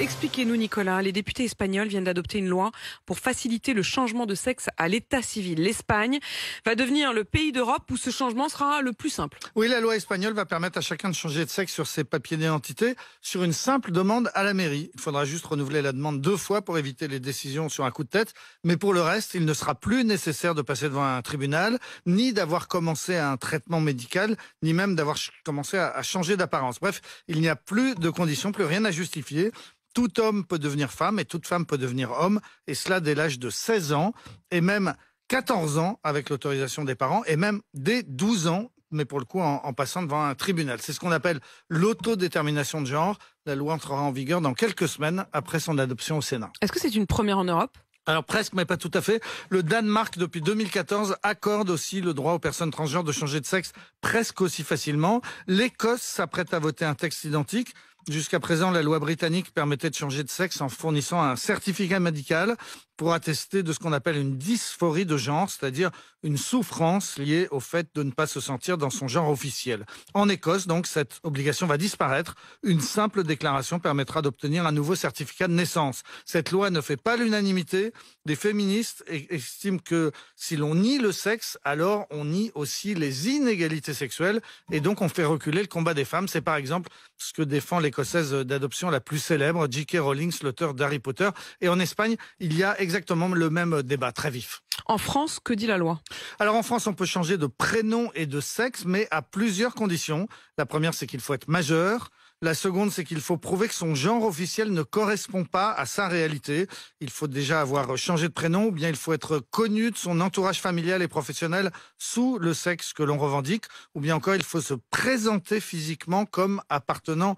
Expliquez-nous, Nicolas. Les députés espagnols viennent d'adopter une loi pour faciliter le changement de sexe à l'état civil. L'Espagne va devenir le pays d'Europe où ce changement sera le plus simple. Oui, la loi espagnole va permettre à chacun de changer de sexe sur ses papiers d'identité sur une simple demande à la mairie. Il faudra juste renouveler la demande 2 fois pour éviter les décisions sur un coup de tête. Mais pour le reste, il ne sera plus nécessaire de passer devant un tribunal, ni d'avoir commencé un traitement médical, ni même d'avoir commencé à changer d'apparence. Bref, il n'y a plus de conditions, plus rien à justifier. Tout homme peut devenir femme et toute femme peut devenir homme, et cela dès l'âge de 16 ans, et même 14 ans avec l'autorisation des parents, et même dès 12 ans, mais pour le coup en passant devant un tribunal. C'est ce qu'on appelle l'autodétermination de genre. La loi entrera en vigueur dans quelques semaines après son adoption au Sénat. Est-ce que c'est une première en Europe ? Alors presque, mais pas tout à fait. Le Danemark, depuis 2014, accorde aussi le droit aux personnes transgenres de changer de sexe presque aussi facilement. L'Écosse s'apprête à voter un texte identique. Jusqu'à présent, la loi britannique permettait de changer de sexe en fournissant un certificat médical pour attester de ce qu'on appelle une dysphorie de genre, c'est-à-dire une souffrance liée au fait de ne pas se sentir dans son genre officiel. En Écosse, donc, cette obligation va disparaître. Une simple déclaration permettra d'obtenir un nouveau certificat de naissance. Cette loi ne fait pas l'unanimité. Les féministes estiment que si l'on nie le sexe, alors on nie aussi les inégalités sexuelles et donc on fait reculer le combat des femmes. C'est par exemple ce que défend l'Écossaise d'adoption la plus célèbre, J.K. Rowling, l'auteur d'Harry Potter. Et en Espagne, il y a exactement le même débat très vif. En France, que dit la loi ? Alors en France, on peut changer de prénom et de sexe, mais à plusieurs conditions. La première, c'est qu'il faut être majeur. La seconde, c'est qu'il faut prouver que son genre officiel ne correspond pas à sa réalité. Il faut déjà avoir changé de prénom ou bien il faut être connu de son entourage familial et professionnel sous le sexe que l'on revendique. Ou bien encore, il faut se présenter physiquement comme appartenant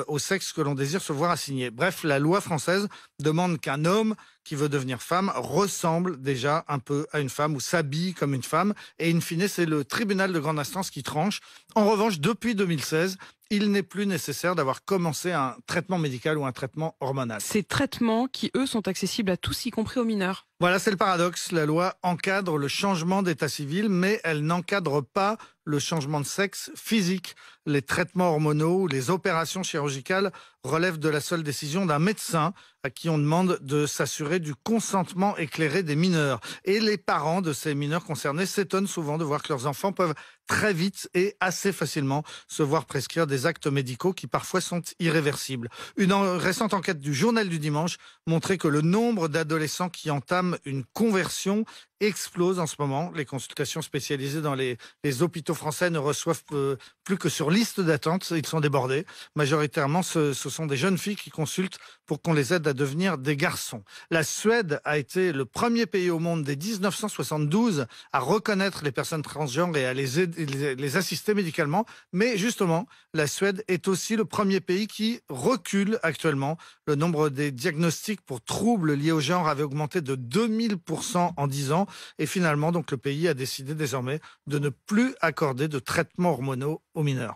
au sexe que l'on désire se voir assigner. Bref, la loi française demande qu'un homme qui veut devenir femme ressemble déjà un peu à une femme ou s'habille comme une femme. Et in fine, c'est le tribunal de grande instance qui tranche. En revanche, depuis 2016, il n'est plus nécessaire d'avoir commencé un traitement médical ou un traitement hormonal. Ces traitements qui, eux, sont accessibles à tous, y compris aux mineurs. Voilà, c'est le paradoxe. La loi encadre le changement d'état civil, mais elle n'encadre pas le changement de sexe physique. Les traitements hormonaux ou les opérations chirurgicales relèvent de la seule décision d'un médecin à qui on demande de s'assurer du consentement éclairé des mineurs. Et les parents de ces mineurs concernés s'étonnent souvent de voir que leurs enfants peuvent très vite et assez facilement se voir prescrire des actes médicaux qui parfois sont irréversibles. Une récente enquête du Journal du Dimanche montrait que le nombre d'adolescents qui entament une conversion explose en ce moment. Les consultations spécialisées dans les hôpitaux français ne reçoivent plus que sur liste d'attente. Ils sont débordés. Majoritairement, ce sont des jeunes filles qui consultent pour qu'on les aide à devenir des garçons. La Suède a été le premier pays au monde dès 1972 à reconnaître les personnes transgenres et à les assister médicalement. Mais justement, la Suède est aussi le premier pays qui recule actuellement. Le nombre des diagnostics pour troubles liés au genre avait augmenté de 2000% en 10 ans. Et finalement, donc, le pays a décidé désormais de ne plus accorder de traitements hormonaux aux mineurs.